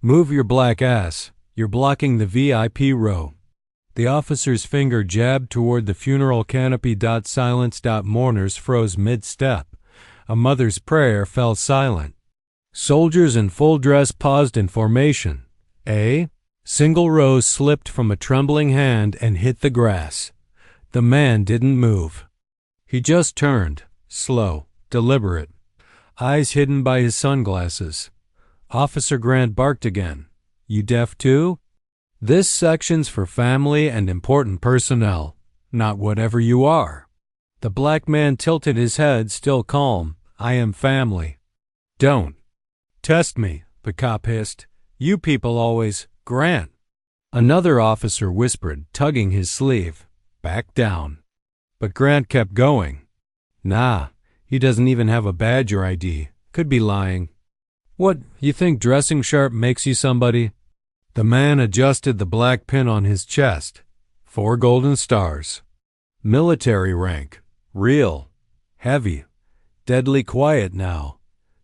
Move your black ass. You're blocking the VIP row. The officer's finger jabbed toward the funeral canopy. Silence. Mourners froze mid-step. A mother's prayer fell silent. Soldiers in full dress paused in formation. A single rose slipped from a trembling hand and hit the grass. The man didn't move. He just turned, slow, deliberate, eyes hidden by his sunglasses. Officer Grant barked again. You deaf too? This section's for family and important personnel, not whatever you are. The black man tilted his head, still calm. I am family. Don't test me, the cop hissed. You people always, Grant. Another officer whispered, tugging his sleeve. Back down. But Grant kept going. Nah, he doesn't even have a badge or ID. Could be lying. What, you think dressing sharp makes you somebody? The man adjusted the black pin on his chest. 4 golden stars. Military rank. Real. Heavy. Deadly quiet now.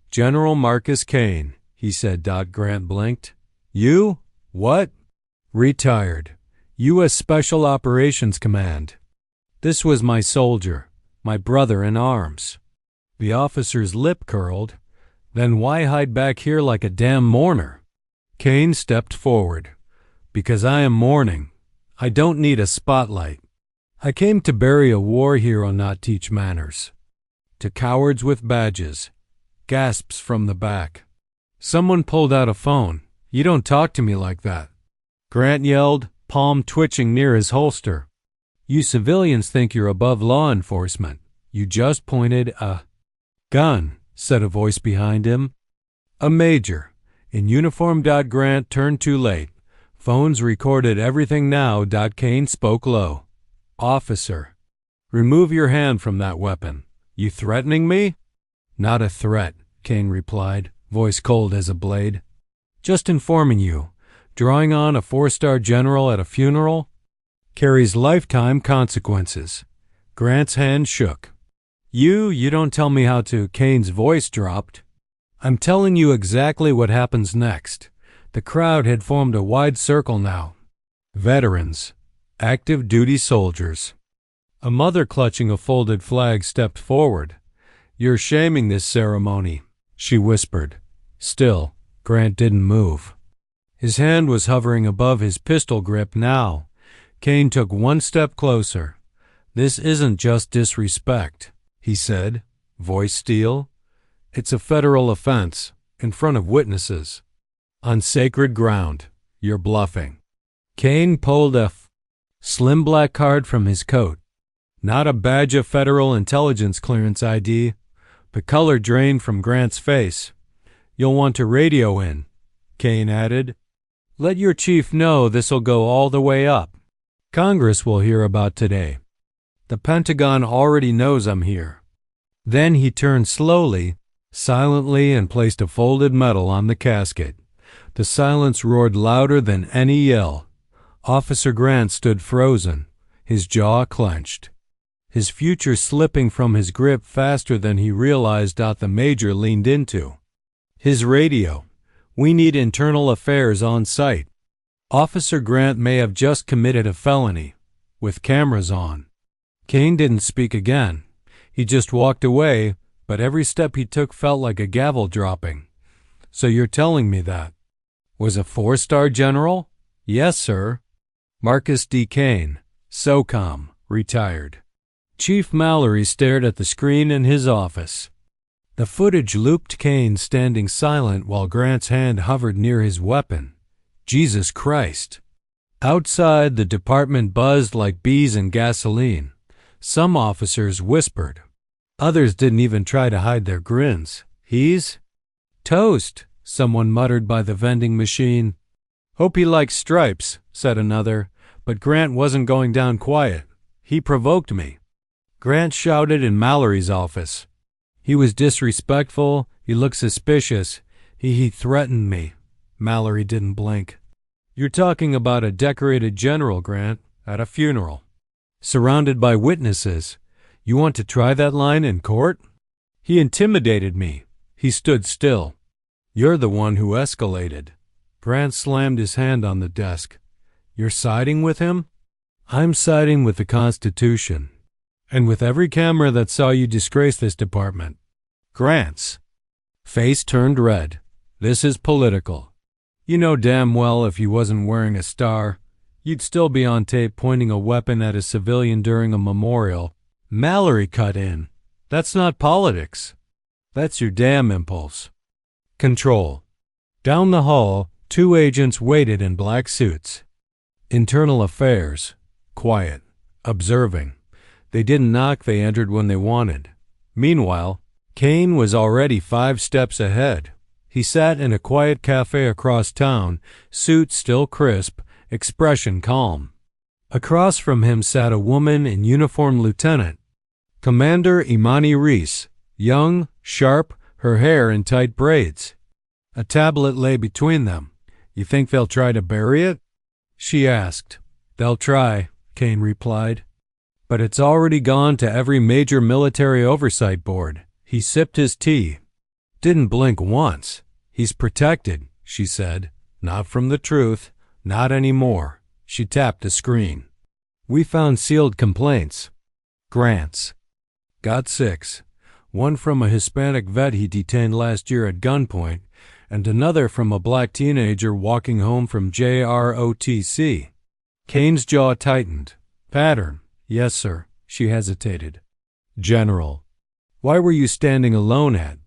General Marcus Kane, he said. Grant blinked. You? What? Retired. U.S. Special Operations Command. This was my soldier, my brother in arms. The officer's lip curled. Then why hide back here like a damn mourner? Kane stepped forward. Because I am mourning. I don't need a spotlight. I came to bury a war hero, not teach manners. To cowards with badges. Gasps from the back. Someone pulled out a phone. You don't talk to me like that. Grant yelled, palm twitching near his holster. You civilians think you're above law enforcement. You just pointed a gun, said a voice behind him. A major. In uniform. Grant turned too late. Phones recorded everything now. Kane spoke low. Officer, remove your hand from that weapon. You threatening me? Not a threat, Kane replied, voice cold as a blade. Just informing you. Drawing on a 4-star general at a funeral carries lifetime consequences. Grant's hand shook. You don't tell me how to. Kane's voice dropped. I'm telling you exactly what happens next. The crowd had formed a wide circle now. Veterans. Active duty soldiers. A mother clutching a folded flag stepped forward. You're shaming this ceremony, she whispered. Still, Grant didn't move. His hand was hovering above his pistol grip now. Kane took one step closer. This isn't just disrespect, he said, voice steel. It's a federal offense, in front of witnesses. On sacred ground, you're bluffing. Kane pulled a slim black card from his coat. Not a badge of federal intelligence clearance ID. The color drained from Grant's face. You'll want to radio in, Kane added. Let your chief know this'll go all the way up. Congress will hear about today. The Pentagon already knows I'm here. Then he turned slowly, silently, and placed a folded medal on the casket. The silence roared louder than any yell. Officer Grant stood frozen, his jaw clenched. His future slipping from his grip faster than he realized. The major leaned into his radio. We need internal affairs on site. Officer Grant may have just committed a felony, with cameras on. Kane didn't speak again. He just walked away, but every step he took felt like a gavel dropping. So you're telling me that was a 4-star general? Yes, sir. Marcus D. Kane, SOCOM, retired. Chief Mallory stared at the screen in his office. The footage looped Kane standing silent while Grant's hand hovered near his weapon. Jesus Christ. Outside, the department buzzed like bees in gasoline. Some officers whispered. Others didn't even try to hide their grins. He's toast, someone muttered by the vending machine. Hope he likes stripes, said another, but Grant wasn't going down quiet. He provoked me. Grant shouted in Mallory's office. He was disrespectful, he looked suspicious, he threatened me. Mallory didn't blink. You're talking about a decorated general, Grant, at a funeral. Surrounded by witnesses. You want to try that line in court? He intimidated me. He stood still. You're the one who escalated. Grant slammed his hand on the desk. You're siding with him? I'm siding with the Constitution. And with every camera that saw you disgrace this department. Grant's face turned red. This is political. You know damn well if you wasn't wearing a star, you'd still be on tape pointing a weapon at a civilian during a memorial. Mallory cut in. That's not politics. That's your damn impulse. Control. Down the hall, 2 agents waited in black suits. Internal affairs. Quiet. Observing. They didn't knock, they entered when they wanted. Meanwhile, Kane was already 5 steps ahead. He sat in a quiet cafe across town, suit still crisp, expression calm. Across from him sat a woman in uniform, Lieutenant Commander Imani Reese, young, sharp, her hair in tight braids. A tablet lay between them. You think they'll try to bury it? She asked. They'll try, Kane replied. But it's already gone to every major military oversight board. He sipped his tea. Didn't blink once. He's protected, she said. Not from the truth. Not anymore. She tapped a screen. We found sealed complaints. Grants. Got 6. 1 from a Hispanic vet he detained last year at gunpoint, and another from a black teenager walking home from JROTC. Kane's jaw tightened. Pattern. Yes, sir. She hesitated. General. Why were you standing alone at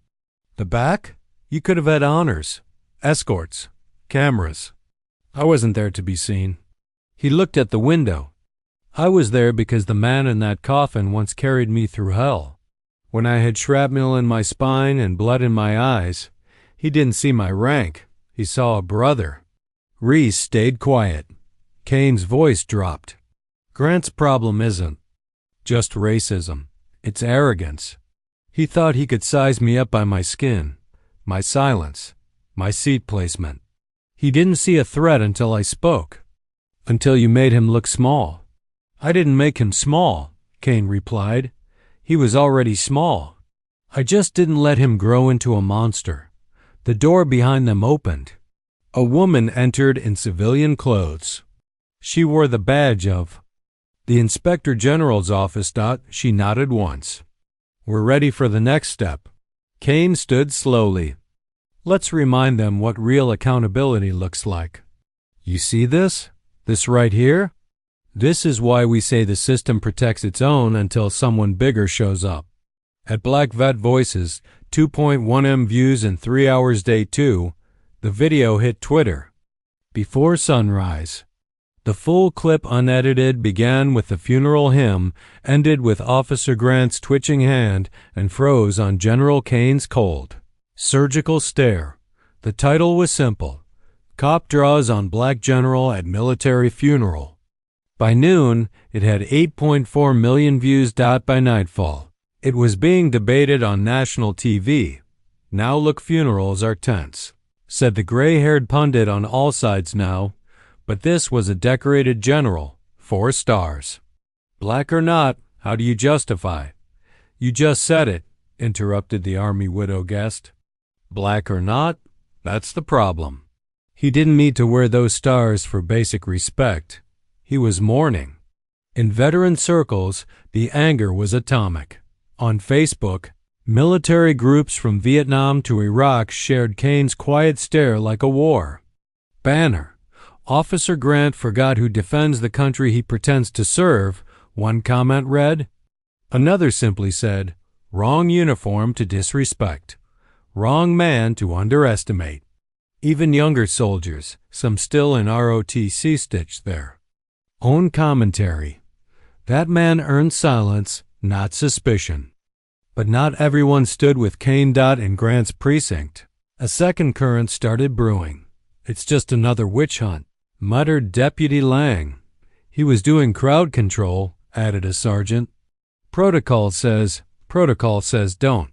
the back? You could have had honors, escorts, cameras. I wasn't there to be seen. He looked at the window. I was there because the man in that coffin once carried me through hell. When I had shrapnel in my spine and blood in my eyes, he didn't see my rank. He saw a brother. Reese stayed quiet. Kane's voice dropped. Grant's problem isn't just racism. It's arrogance. He thought he could size me up by my skin, my silence, my seat placement. He didn't see a threat until I spoke, until you made him look small. I didn't make him small, Kane replied. He was already small. I just didn't let him grow into a monster. The door behind them opened. A woman entered in civilian clothes. She wore the badge of the Inspector General's office. She nodded once. We're ready for the next step. Kane stood slowly. Let's remind them what real accountability looks like. You see this? This right here? This is why we say the system protects its own until someone bigger shows up. At Black Vet Voices, 2.1 M views in 3 hours day 2, the video hit Twitter. Before sunrise. The full clip unedited began with the funeral hymn, ended with Officer Grant's twitching hand, and froze on General Kane's cold, surgical stare. The title was simple. Cop draws on Black General at Military Funeral. By noon, it had 8.4 million views. By nightfall, it was being debated on national TV. Now look, funerals are tense, said the gray-haired pundit on All Sides Now. But this was a decorated general, 4 stars. Black or not, how do you justify? You just said it, interrupted the Army widow guest. Black or not, that's the problem. He didn't need to wear those stars for basic respect. He was mourning. In veteran circles, the anger was atomic. On Facebook, military groups from Vietnam to Iraq shared Kane's quiet stare like a war banner. Officer Grant forgot who defends the country he pretends to serve, one comment read. Another simply said, wrong uniform to disrespect. Wrong man to underestimate. Even younger soldiers, some still in ROTC, stitched their own commentary. That man earned silence, not suspicion. But not everyone stood with Kane. In Grant's precinct, a second current started brewing. It's just another witch hunt, muttered Deputy Lang. He was doing crowd control, added a sergeant. Protocol says don't.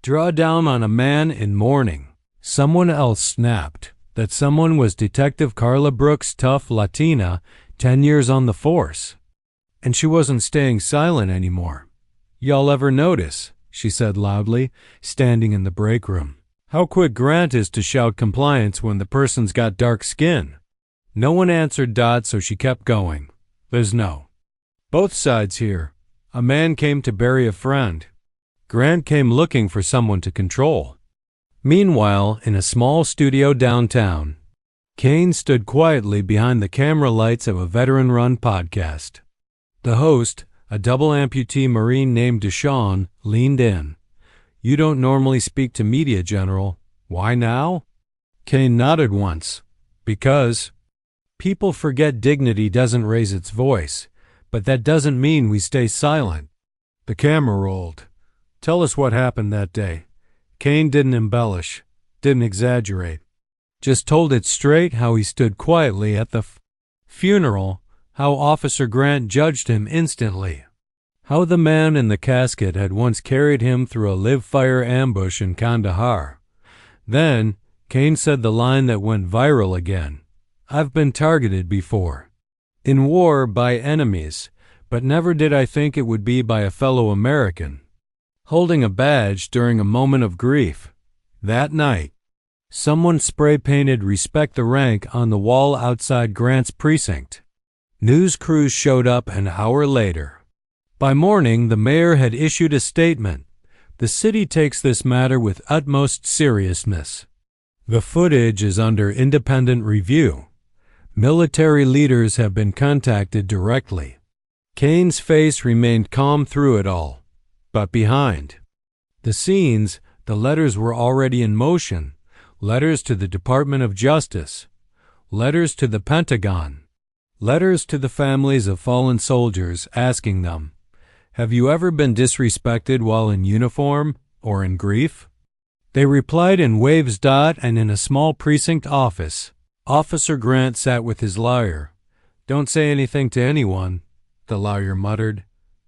Draw down on a man in mourning. Someone else snapped. That someone was Detective Carla Brooks, tough Latina, 10 years on the force. And she wasn't staying silent anymore. Y'all ever notice, she said loudly, standing in the break room. How quick Grant is to shout compliance when the person's got dark skin. No one answered Dot, so she kept going. There's no. Both sides here. A man came to bury a friend. Grant came looking for someone to control. Meanwhile, in a small studio downtown, Kane stood quietly behind the camera lights of a veteran-run podcast. The host, a double amputee Marine named Deshawn, leaned in. You don't normally speak to media, General. Why now? Kane nodded once. Because people forget dignity doesn't raise its voice, but that doesn't mean we stay silent. The camera rolled. Tell us what happened that day. Kane didn't embellish, didn't exaggerate. Just told it straight, how he stood quietly at the funeral, how Officer Grant judged him instantly, how the man in the casket had once carried him through a live-fire ambush in Kandahar. Then, Kane said the line that went viral again. I've been targeted before. In war by enemies, but never did I think it would be by a fellow American. Holding a badge during a moment of grief. That night, someone spray-painted "Respect the Rank" on the wall outside Grant's precinct. News crews showed up an hour later. By morning, the mayor had issued a statement. The city takes this matter with utmost seriousness. The footage is under independent review. Military leaders have been contacted directly. Kane's face remained calm through it all. But behind the scenes, the letters were already in motion. Letters to the Department of Justice. Letters to the Pentagon. Letters to the families of fallen soldiers asking them, have you ever been disrespected while in uniform or in grief? They replied in waves. And in a small precinct office, Officer Grant sat with his lawyer. Don't say anything to anyone, the lawyer muttered.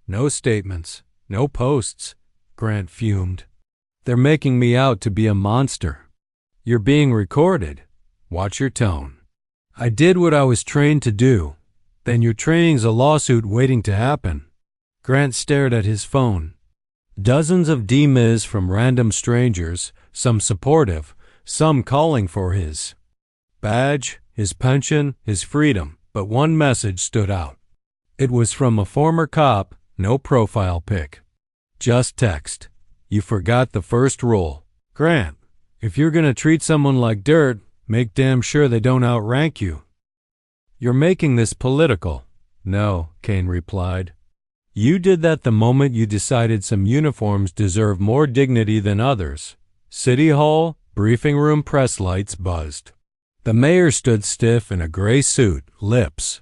No statements, no posts, Grant fumed. They're making me out to be a monster. You're being recorded. Watch your tone. I did what I was trained to do. Then your training's a lawsuit waiting to happen. Grant stared at his phone. Dozens of DMs from random strangers, some supportive, some calling for his badge, his pension, his freedom, but one message stood out. It was from a former cop, no profile pic. Just text. You forgot the first rule. Grant, if you're gonna treat someone like dirt, make damn sure they don't outrank you. You're making this political. No, Kane replied. You did that the moment you decided some uniforms deserve more dignity than others. City Hall, briefing room press lights buzzed. The mayor stood stiff in a gray suit, lips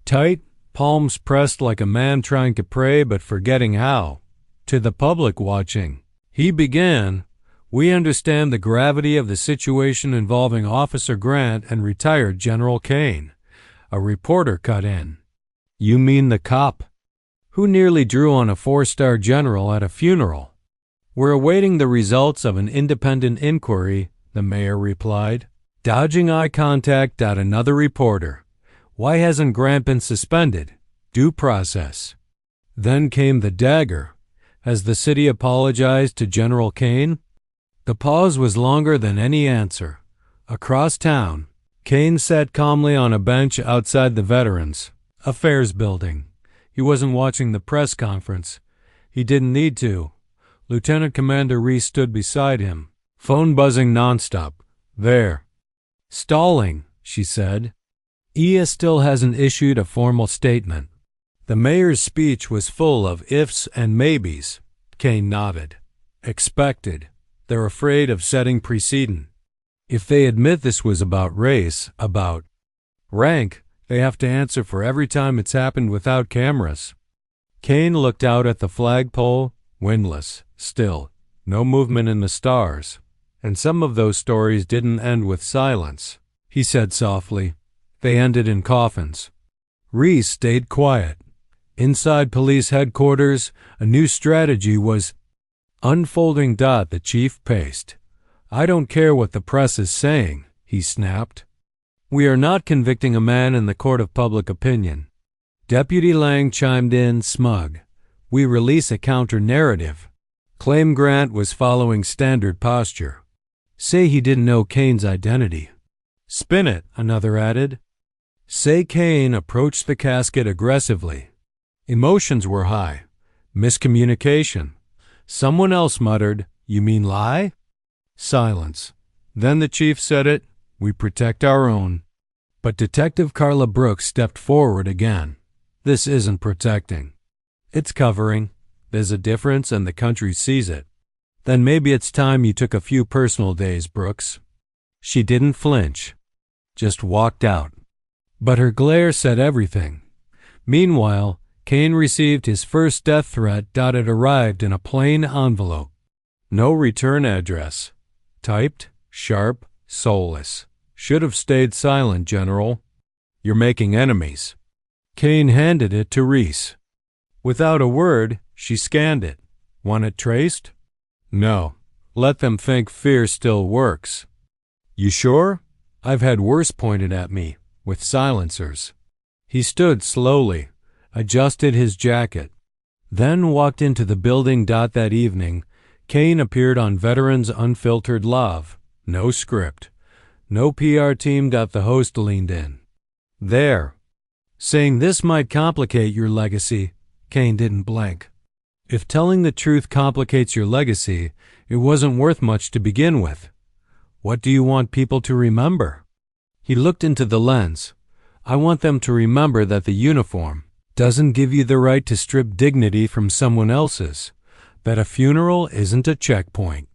tight, palms pressed like a man trying to pray but forgetting how. To the public watching, he began, we understand the gravity of the situation involving Officer Grant and retired General Kane. A reporter cut in. You mean the cop who nearly drew on a 4-star general at a funeral? We're awaiting the results of an independent inquiry, the mayor replied. Dodging eye contact at another reporter. Why hasn't Grant been suspended? Due process. Then came the dagger. Has the city apologized to General Kane? The pause was longer than any answer. Across town, Kane sat calmly on a bench outside the Veterans Affairs building. He wasn't watching the press conference. He didn't need to. Lieutenant Commander Reese stood beside him, phone buzzing nonstop. There. Stalling, she said. EA still hasn't issued a formal statement. The mayor's speech was full of ifs and maybes. Kane nodded. Expected. They're afraid of setting precedent. If they admit this was about race, about rank, they have to answer for every time it's happened without cameras. Kane looked out at the flagpole, windless, still, no movement in the stars. And some of those stories didn't end with silence, he said softly. They ended in coffins. Reese stayed quiet. Inside police headquarters, a new strategy was unfolding. The chief paced. I don't care what the press is saying, he snapped. We are not convicting a man in the court of public opinion. Deputy Lang chimed in, smug. We release a counter-narrative. Claim Grant was following standard posture. Say he didn't know Kane's identity. Spin it, another added. Say Kane approached the casket aggressively. Emotions were high. Miscommunication. Someone else muttered, "You mean lie?" Silence. Then the chief said it, "We protect our own." But Detective Carla Brooks stepped forward again. This isn't protecting. It's covering. There's a difference and the country sees it. Then maybe it's time you took a few personal days, Brooks. She didn't flinch. Just walked out. But her glare said everything. Meanwhile, Kane received his first death threat. It arrived in a plain envelope. No return address. Typed, sharp, soulless. Should have stayed silent, General. You're making enemies. Kane handed it to Reese. Without a word, she scanned it. Want it traced? No. Let them think fear still works. You sure? I've had worse pointed at me, with silencers. He stood slowly, adjusted his jacket, then walked into the building. That evening, Kane appeared on Veterans Unfiltered Love. No script. No PR team. The host leaned in. There. Saying this might complicate your legacy. Kane didn't blink. If telling the truth complicates your legacy, it wasn't worth much to begin with. What do you want people to remember? He looked into the lens. I want them to remember that the uniform doesn't give you the right to strip dignity from someone else's, that a funeral isn't a checkpoint,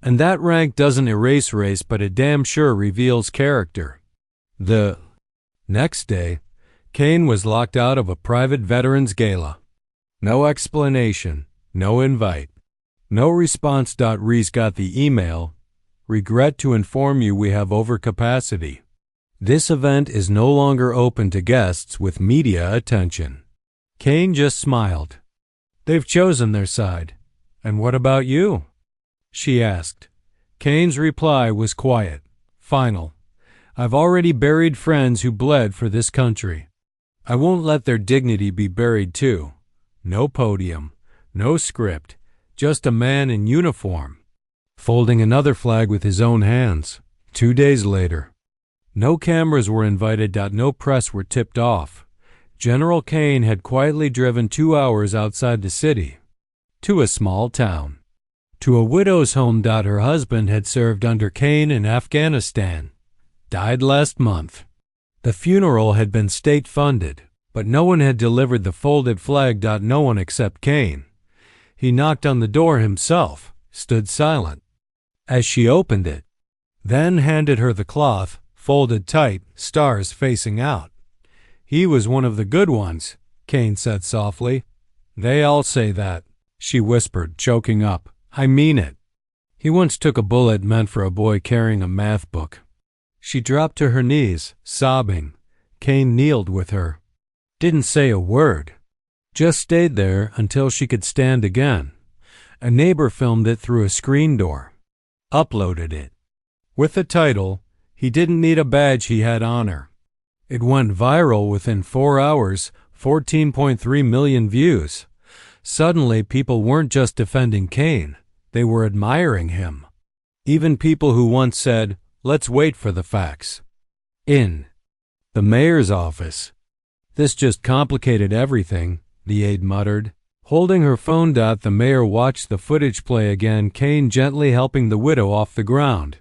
and that rank doesn't erase race, but it damn sure reveals character. The next day, Kane was locked out of a private veterans gala. No explanation, no invite, no response. Reese got the email. Regret to inform you we have overcapacity. This event is no longer open to guests with media attention. Kane just smiled. They've chosen their side. And what about you? She asked. Kane's reply was quiet, final. I've already buried friends who bled for this country. I won't let their dignity be buried too. No podium, no script, just a man in uniform, folding another flag with his own hands. 2 days later. No cameras were invited. No press were tipped off. General Kane had quietly driven 2 hours outside the city, to a small town, to a widow's home. Her husband had served under Kane in Afghanistan, died last month. The funeral had been state-funded, but no one had delivered the folded flag. No one except Kane. He knocked on the door himself, stood silent, as she opened it, then handed her the cloth, folded tight, stars facing out. He was one of the good ones, Kane said softly. They all say that, she whispered, choking up. I mean it. He once took a bullet meant for a boy carrying a math book. She dropped to her knees, sobbing. Kane kneeled with her. Didn't say a word. Just stayed there until she could stand again. A neighbor filmed it through a screen door. Uploaded it. With the title, He Didn't Need a Badge, He Had Honor. It went viral within 4 hours, 14.3 million views. Suddenly, people weren't just defending Kane. They were admiring him. Even people who once said, let's wait for the facts. In the mayor's office. This just complicated everything, the aide muttered. Holding her phone. The mayor watched the footage play again, Kane gently helping the widow off the ground.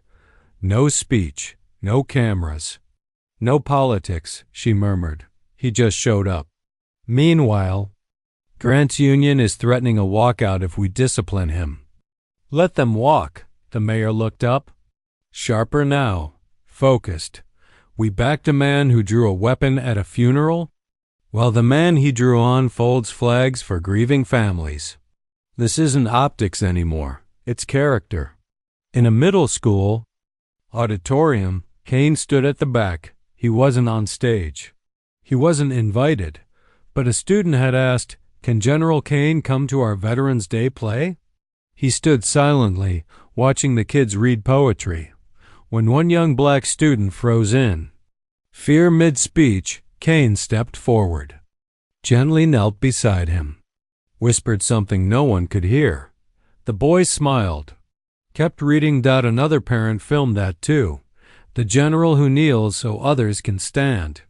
No speech, no cameras, no politics, she murmured. He just showed up. Meanwhile, Grant's union is threatening a walkout if we discipline him. Let them walk. The mayor looked up. Sharper now, focused. We backed a man who drew a weapon at a funeral, while the man he drew on folds flags for grieving families. This isn't optics anymore, it's character. In a middle school auditorium, Kane stood at the back. He wasn't on stage. He wasn't invited, but a student had asked, can General Kane come to our Veterans Day play? He stood silently, watching the kids read poetry, when one young black student froze in. Fear mid-speech, Kane stepped forward, gently knelt beside him, whispered something no one could hear. The boy smiled. Kept reading. Another parent filmed that too. The general who kneels so others can stand.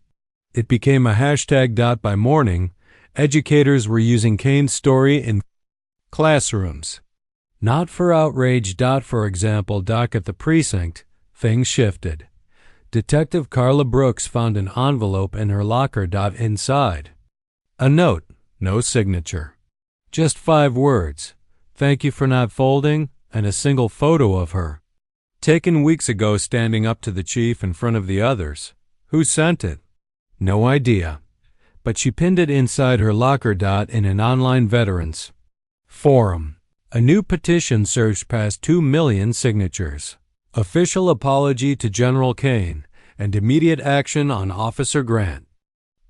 It became a hashtag. By morning, educators were using Kane's story in classrooms. Not for outrage. For example, at the precinct, things shifted. Detective Carla Brooks found an envelope in her locker. Inside, a note, no signature. Just 5 words, "Thank you for not folding," and a single photo of her. Taken weeks ago, standing up to the chief in front of the others. Who sent it? No idea. But she pinned it inside her locker. In an online veterans forum. A new petition surged past 2 million signatures. Official apology to General Kane and immediate action on Officer Grant.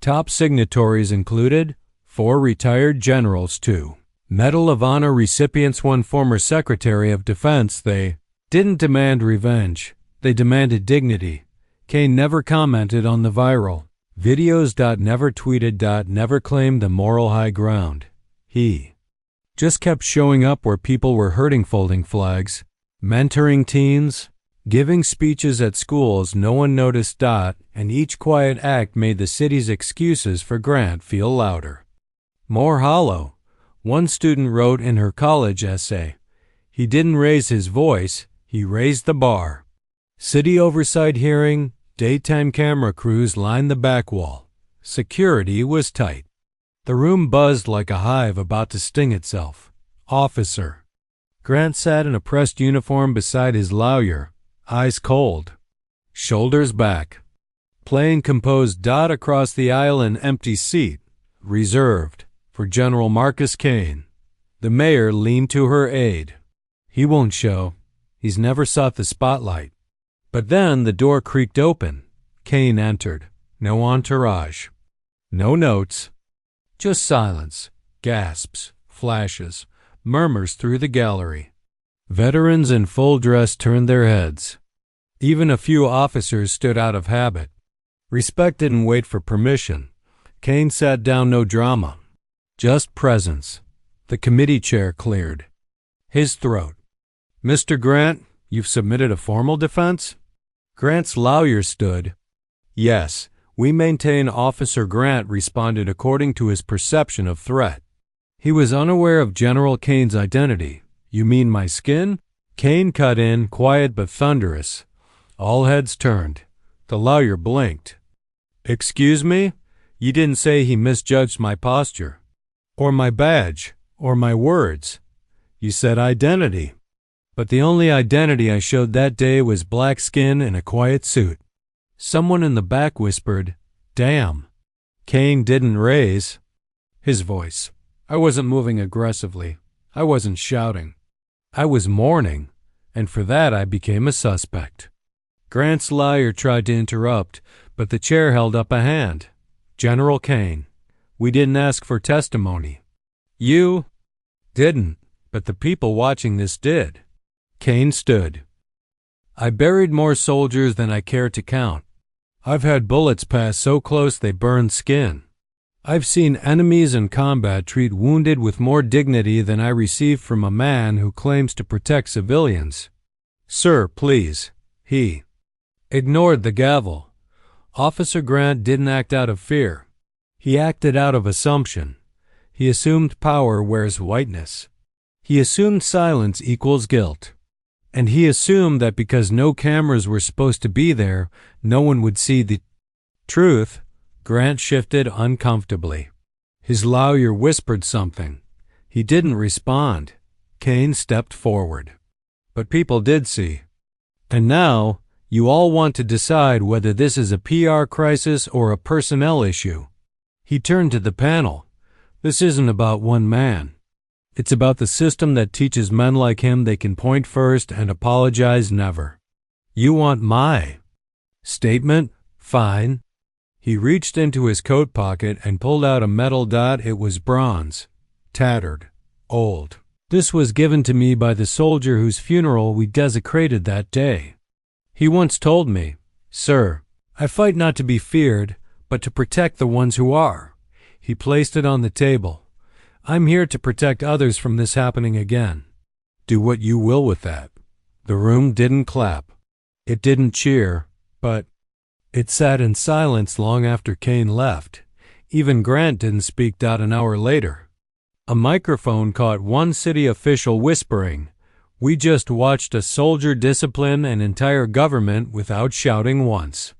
Top signatories included 4 retired generals, 2 Medal of Honor recipients, 1 former Secretary of Defense. They didn't demand revenge. They demanded dignity. Kane never commented on the viral videos. Never tweeted. Never claimed the moral high ground. He just kept showing up where people were hurting, folding flags, mentoring teens, giving speeches at schools no one noticed. And each quiet act made the city's excuses for Grant feel louder, more hollow. One student wrote in her college essay, "He didn't raise his voice, he raised the bar." City oversight hearing, daytime camera crews lined the back wall. Security was tight. The room buzzed like a hive about to sting itself. Officer Grant sat in a pressed uniform beside his lawyer, eyes cold, shoulders back, playing composed. Across the aisle, an empty seat, reserved for General Marcus Kane. The mayor leaned to her aide. He won't show. He's never sought the spotlight. But then the door creaked open. Kane entered. No entourage. No notes. Just silence. Gasps, flashes, murmurs through the gallery. Veterans in full dress turned their heads. Even a few officers stood out of habit. Respect didn't wait for permission. Kane sat down. No drama. Just presence. The committee chair cleared. His throat. "Mr. Grant, you've submitted a formal defense?" Grant's lawyer stood. "Yes, we maintain Officer Grant responded according to his perception of threat. He was unaware of General Kane's identity." "You mean my skin?" Kane cut in, quiet but thunderous. All heads turned. The lawyer blinked. "Excuse me? You didn't say he misjudged my posture, or my badge, or my words. You said identity. But the only identity I showed that day was black skin and a quiet suit." Someone in the back whispered, "Damn." Kane didn't raise his voice. "I wasn't moving aggressively. I wasn't shouting. I was mourning, and for that I became a suspect." Grant's lawyer tried to interrupt, but the chair held up a hand. "General Kane, we didn't ask for testimony." "You didn't, but the people watching this did." Kane stood. "I buried more soldiers than I care to count. I've had bullets pass so close they burned skin. I've seen enemies in combat treat wounded with more dignity than I received from a man who claims to protect civilians. Sir, please." He ignored the gavel. Officer Grant didn't act out of fear. He acted out of assumption. He assumed power wears whiteness. He assumed silence equals guilt. And he assumed that because no cameras were supposed to be there, no one would see the truth. Grant shifted uncomfortably. His lawyer whispered something. He didn't respond. Kane stepped forward. "But people did see. And now, you all want to decide whether this is a PR crisis or a personnel issue." He turned to the panel. "This isn't about one man. It's about the system that teaches men like him they can point first and apologize never. You want my statement? Fine." He reached into his coat pocket and pulled out a metal. It was bronze, tattered, old. "This was given to me by the soldier whose funeral we desecrated that day. He once told me, 'Sir, I fight not to be feared, but to protect the ones who are.'" He placed it on the table. "I'm here to protect others from this happening again. Do what you will with that." The room didn't clap. It didn't cheer, but it sat in silence long after Kane left. Even Grant didn't speak. An hour later, a microphone caught one city official whispering, "We just watched a soldier discipline an entire government without shouting once."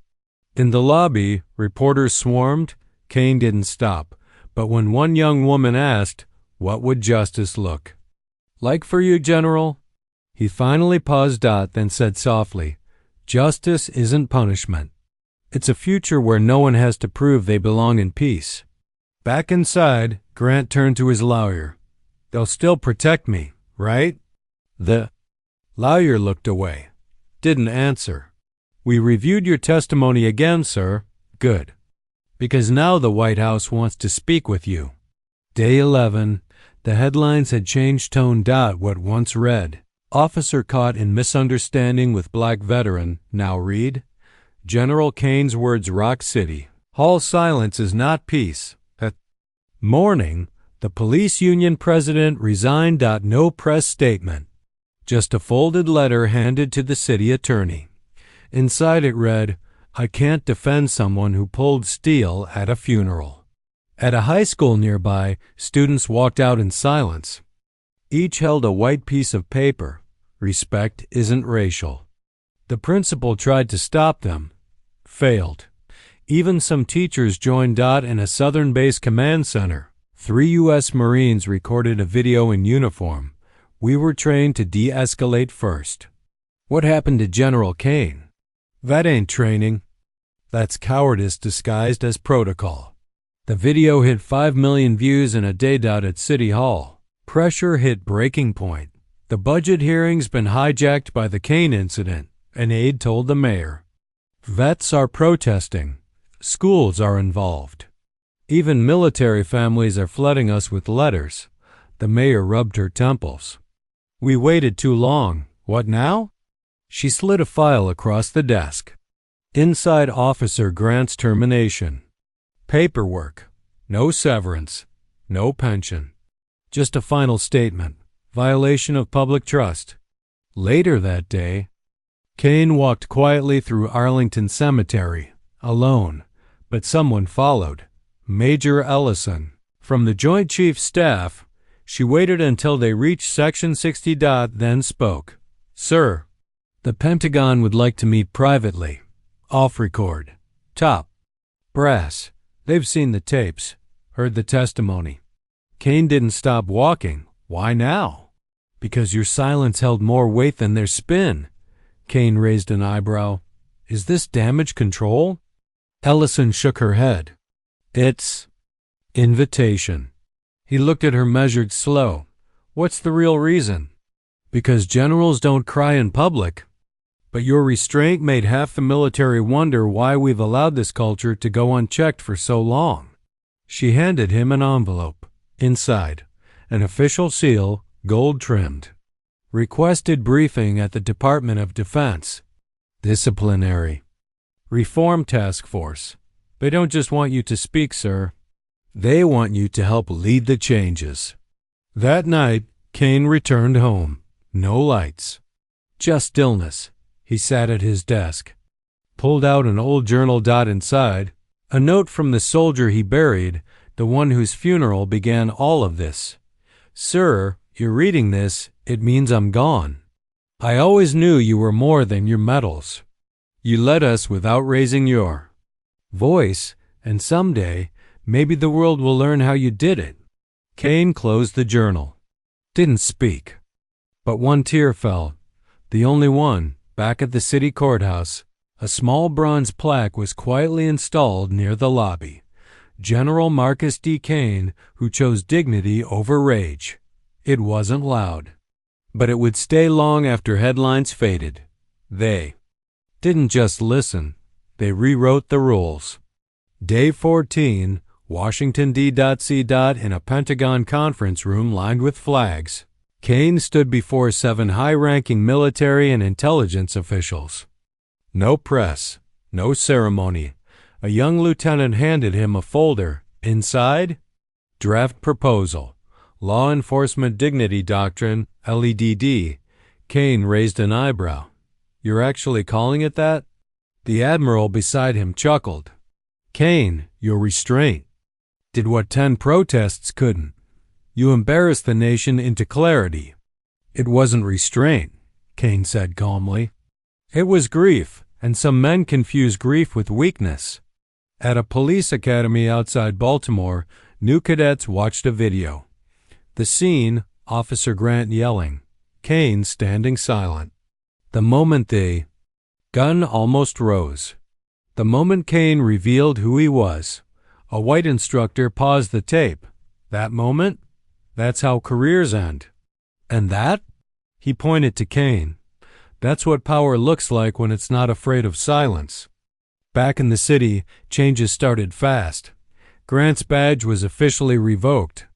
In the lobby, reporters swarmed. Kane didn't stop, but when one young woman asked, "What would justice look like for you, General?" he finally paused, then said softly, "Justice isn't punishment. It's a future where no one has to prove they belong in peace." Back inside, Grant turned to his lawyer. "They'll still protect me, right?" The lawyer looked away, didn't answer. "We reviewed your testimony again, sir." "Good. Because now the White House wants to speak with you." Day 11. The headlines had changed tone. What once read, "Officer caught in misunderstanding with black veteran," now read, "General Kane's words rock city. Hall silence is not peace." At morning, the police union president resigned. No press statement. Just a folded letter handed to the city attorney. Inside it read, "I can't defend someone who pulled steel at a funeral." At a high school nearby, students walked out in silence. Each held a white piece of paper. Respect isn't racial. The principal tried to stop them. Failed. Even some teachers joined. In a southern base command center, 3 U.S. Marines recorded a video in uniform. "We were trained to de-escalate first." What happened to General Kane? That ain't training. That's cowardice disguised as protocol. The video hit 5 million views in a day. At City Hall, pressure hit breaking point. The budget hearing's been hijacked by the Kane incident, an aide told the mayor. Vets are protesting. Schools are involved. Even military families are flooding us with letters. The mayor rubbed her temples. "We waited too long. What now?" She slid a file across the desk. Inside Officer Grant's termination. Paperwork. No severance. No pension. Just a final statement. Violation of public trust. Later that day, Kane walked quietly through Arlington Cemetery, alone, but someone followed. Major Ellison. From the Joint Chiefs Staff, she waited until they reached Section 60. Then spoke. "Sir, the Pentagon would like to meet privately. Off record. Top. Brass. They've seen the tapes, heard the testimony." Kane didn't stop walking. "Why now?" "Because your silence held more weight than their spin." Kane raised an eyebrow. "Is this damage control?" Ellison shook her head. "It's invitation." He looked at her, measured, slow. "What's the real reason?" "Because generals don't cry in public." "But your restraint made half the military wonder why we've allowed this culture to go unchecked for so long." She handed him an envelope. Inside, an official seal, gold-trimmed. "Requested briefing at the Department of Defense. Disciplinary. Reform Task Force. They don't just want you to speak, sir. They want you to help lead the changes." That night, Kane returned home. No lights. Just stillness. He sat at his desk, pulled out an old journal. Inside, a note from the soldier he buried, the one whose funeral began all of this. "Sir, you're reading this. It means I'm gone. I always knew you were more than your medals. You led us without raising your voice, and someday, maybe the world will learn how you did it." Kane closed the journal. Didn't speak. But one tear fell. The only one. Back at the city courthouse, a small bronze plaque was quietly installed near the lobby. General Marcus D. Kane, who chose dignity over rage. It wasn't loud, but it would stay long after headlines faded. They didn't just listen, they rewrote the rules. Day 14, Washington, D.C. In a Pentagon conference room lined with flags, Kane stood before 7 high-ranking military and intelligence officials. No press, no ceremony. A young lieutenant handed him a folder. Inside, draft proposal, Law Enforcement Dignity Doctrine, LEDD. Kane raised an eyebrow. You're actually calling it that? The admiral beside him chuckled. Kane, your restraint did what 10 protests couldn't. You embarrassed the nation into clarity. It wasn't restraint, Kane said calmly. It was grief, and some men confuse grief with weakness. At a police academy outside Baltimore, new cadets watched a video. The scene, Officer Grant yelling, Kane standing silent. The moment the gun almost rose. The moment Kane revealed who he was, a white instructor paused the tape. That moment? That's how careers end. And that? He pointed to Kane. That's what power looks like when it's not afraid of silence. Back in the city, changes started fast. Grant's badge was officially revoked.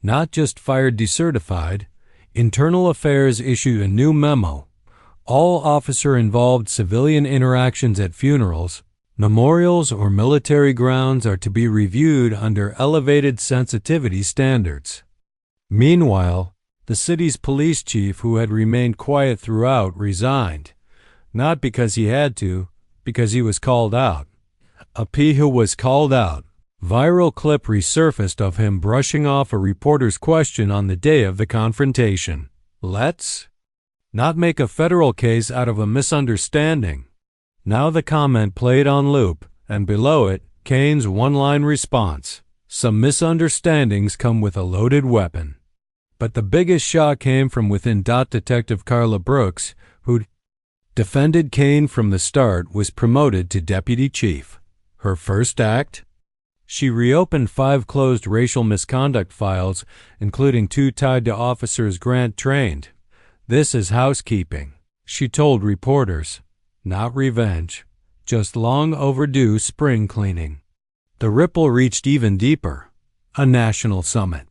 Not just fired decertified. Internal Affairs issued a new memo. All officer-involved civilian interactions at funerals, memorials, or military grounds are to be reviewed under elevated sensitivity standards. Meanwhile, the city's police chief, who had remained quiet throughout, resigned. Not because he had to, because he was called out. A P who was called out. Viral clip resurfaced of him brushing off a reporter's question on the day of the confrontation. Let's not make a federal case out of a misunderstanding. Now the comment played on loop, and below it, Kane's one-line response. Some misunderstandings come with a loaded weapon. But the biggest shock came from within. Detective Carla Brooks, who'd defended Kane from the start, was promoted to deputy chief. Her first act? She reopened 5 closed racial misconduct files, including 2 tied to officers Grant trained. This is housekeeping, she told reporters. Not revenge, just long overdue spring cleaning. The ripple reached even deeper. A national summit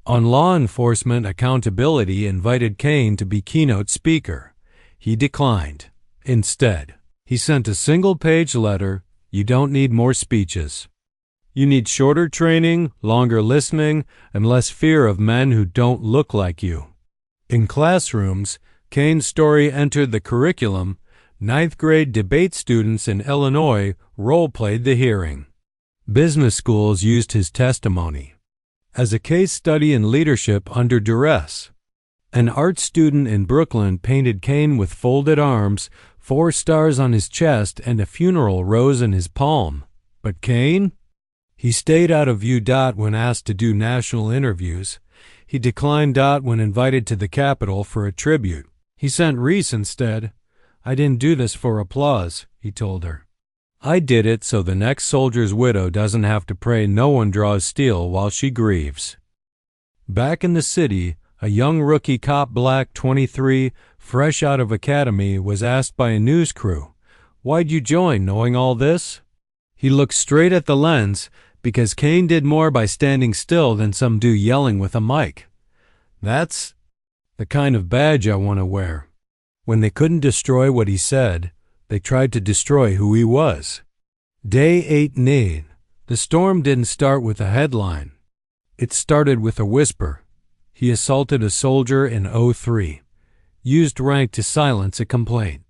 on law enforcement accountability invited Kane to be keynote speaker. He declined. Instead, he sent a single-page letter. You don't need more speeches. You need shorter training, longer listening, and less fear of men who don't look like you. In classrooms, Kane's story entered the curriculum. 9th grade debate students in Illinois role-played the hearing. Business schools used his testimony as a case study in leadership under duress. An art student in Brooklyn painted Kane with folded arms, 4 stars on his chest, and a funeral rose in his palm. But Kane? He stayed out of view. When asked to do national interviews, he declined. When invited to the Capitol for a tribute, he sent Reese instead. I didn't do this for applause, he told her. I did it so the next soldier's widow doesn't have to pray no one draws steel while she grieves. Back in the city, a young rookie cop, black, 23, fresh out of academy, was asked by a news crew, "Why'd you join, knowing all this?" He looked straight at the lens, because Kane did more by standing still than some do yelling with a mic. That's the kind of badge I want to wear. When they couldn't destroy what he said, they tried to destroy who he was. Day 8. The storm didn't start with a headline. It started with a whisper. He assaulted a soldier in 03. Used rank to silence a complaint.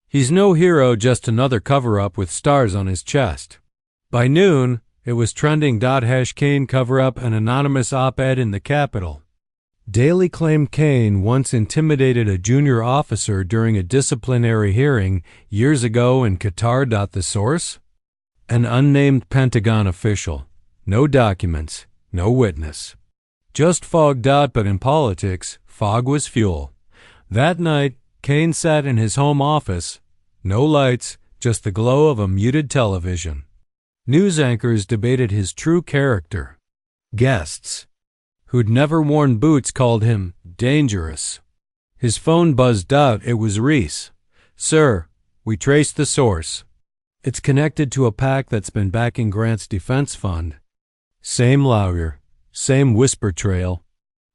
He's no hero, just another cover-up with stars on his chest. By noon, it was trending. Kane cover-up, an anonymous op-ed in the Capitol. Daily claimed Kane once intimidated a junior officer during a disciplinary hearing years ago in Qatar. The source? An unnamed Pentagon official. No documents, no witness. Just fog. But in politics, fog was fuel. That night, Kane sat in his home office. No lights, just the glow of a muted television. News anchors debated his true character. Guests, who'd never worn boots, called him dangerous. His phone buzzed out. It was Reese. "Sir, we traced the source. It's connected to a PAC that's been backing Grant's defense fund." Same lawyer, same whisper trail.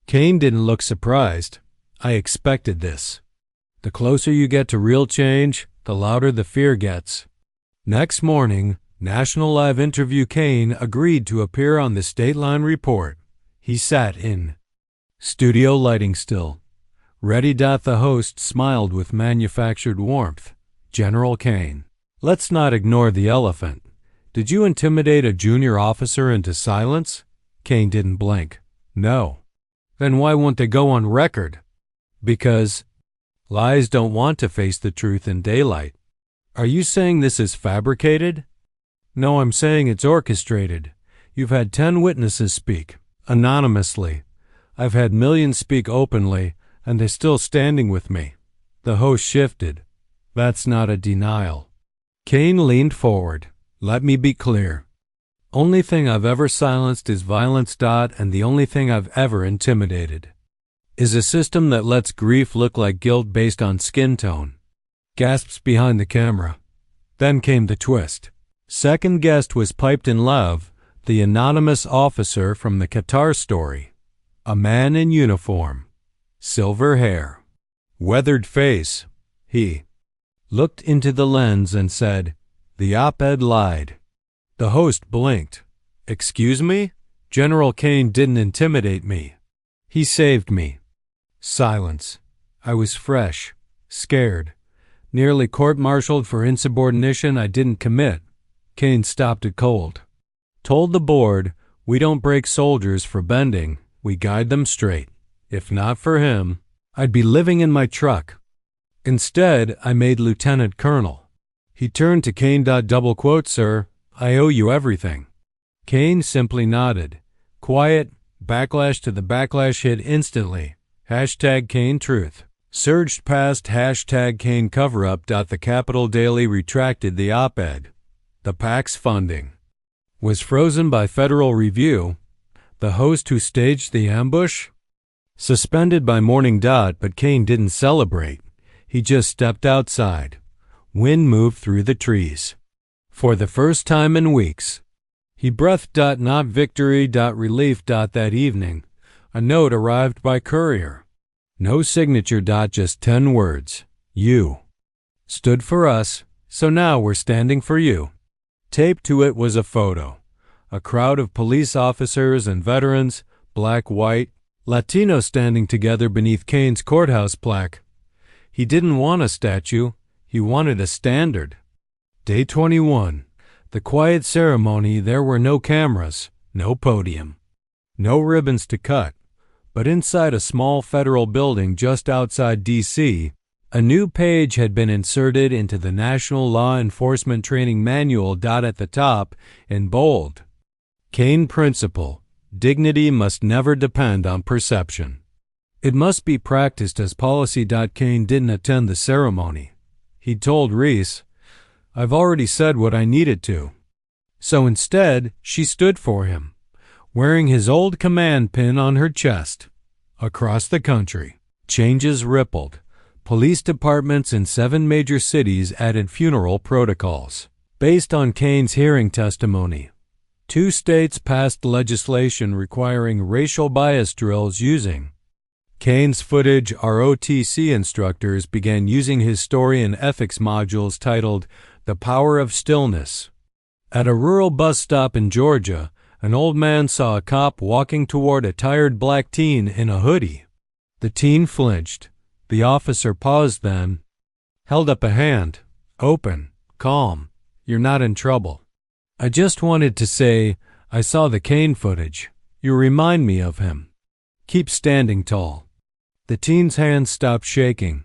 Kane didn't look surprised. "I expected this. The closer you get to real change, the louder the fear gets." Next morning, National Live interview. Kane agreed to appear on the State Line Report. He sat in studio lighting still. Ready. The host smiled with manufactured warmth. General Kane. Let's not ignore the elephant. Did you intimidate a junior officer into silence? Kane didn't blink. No. Then why won't they go on record? Because lies don't want to face the truth in daylight. Are you saying this is fabricated? No, I'm saying it's orchestrated. You've had 10 witnesses speak, anonymously. I've had millions speak openly, and they're still standing with me. The host shifted. That's not a denial. Kane leaned forward. Let me be clear. Only thing I've ever silenced is violence. And the only thing I've ever intimidated is a system that lets grief look like guilt based on skin tone. Gasps behind the camera. Then came the twist. Second guest was piped in love, the anonymous officer from the Qatar story. A man in uniform. Silver hair. Weathered face. He looked into the lens and said, "The op-ed lied." The host blinked. Excuse me? General Kane didn't intimidate me. He saved me. Silence. I was fresh, scared, nearly court-martialed for insubordination I didn't commit. Kane stopped it cold. Told the board, we don't break soldiers for bending, we guide them straight. If not for him, I'd be living in my truck. Instead, I made Lieutenant Colonel. He turned to Kane. Double quote, sir, I owe you everything. Kane simply nodded. Quiet, backlash to the backlash hit instantly. Hashtag Kane Truth. Surged past hashtag Kane Cover-Up. The Capital Daily retracted the op-ed. The PAC's funding was frozen by federal review. The host who staged the ambush? Suspended by morning. But Kane didn't celebrate. He just stepped outside. Wind moved through the trees. For the first time in weeks, he breathed. Not victory. Relief. That evening, a note arrived by courier. No signature. Just 10 words. You stood for us, so now we're standing for you. Taped to it was a photo. A crowd of police officers and veterans, black, white, Latino, standing together beneath Kane's courthouse plaque. He didn't want a statue, he wanted a standard. Day 21. The quiet ceremony. There were no cameras, no podium, no ribbons to cut. But inside a small federal building just outside D.C., a new page had been inserted into the National Law Enforcement Training Manual. At the top, in bold, Kane Principle. Dignity must never depend on perception. It must be practiced as policy. Kane didn't attend the ceremony. He told Reese, I've already said what I needed to. So instead, she stood for him, wearing his old command pin on her chest. Across the country, changes rippled. Police departments in 7 major cities added funeral protocols. Based on Kane's hearing testimony, 2 states passed legislation requiring racial bias drills using Kane's footage. ROTC instructors began using his story and ethics modules titled The Power of Stillness. At a rural bus stop in Georgia, an old man saw a cop walking toward a tired black teen in a hoodie. The teen flinched. The officer paused, then held up a hand. Open, calm, you're not in trouble. I just wanted to say, I saw the Kane footage. You remind me of him. Keep standing tall. The teen's hands stopped shaking.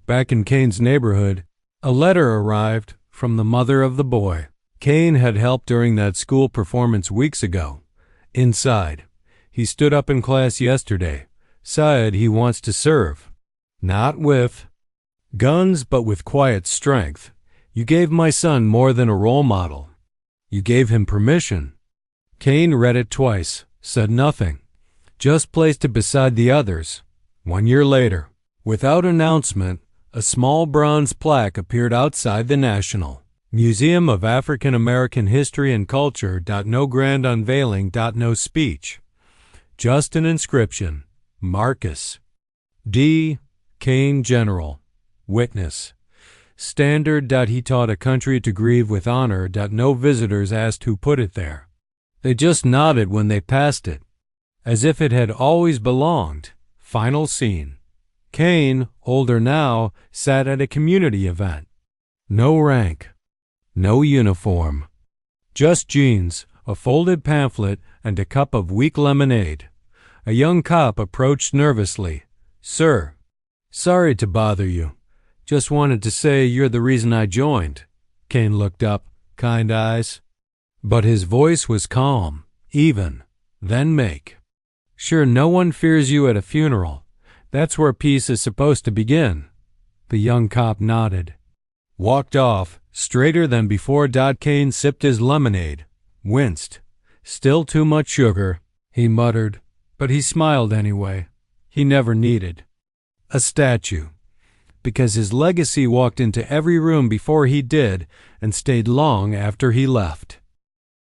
Back in Kane's neighborhood, a letter arrived from the mother of the boy Kane had helped during that school performance weeks ago. Inside, he stood up in class yesterday. Said he wants to serve. Not with guns, but with quiet strength. You gave my son more than a role model. You gave him permission. Kane read it twice, said nothing, just placed it beside the others. 1 year later, without announcement, a small bronze plaque appeared outside the National Museum of African American History and Culture. No grand unveiling. No speech. Just an inscription. Marcus D. Kane, General. Witness. Standard. He taught a country to grieve with honor. No visitors asked who put it there. They just nodded when they passed it, as if it had always belonged. Final scene. Kane, older now, sat at a community event. No rank, no uniform, just jeans, a folded pamphlet, and a cup of weak lemonade. A young cop approached nervously. "Sir, sorry to bother you. Just wanted to say you're the reason I joined." Kane looked up, kind eyes. But his voice was calm, even, then make. "Sure, no one fears you at a funeral. That's where peace is supposed to begin." The young cop nodded. Walked off, straighter than before. Kane sipped his lemonade, winced. "Still too much sugar," he muttered, but he smiled anyway. He never needed a statue, because his legacy walked into every room before he did and stayed long after he left.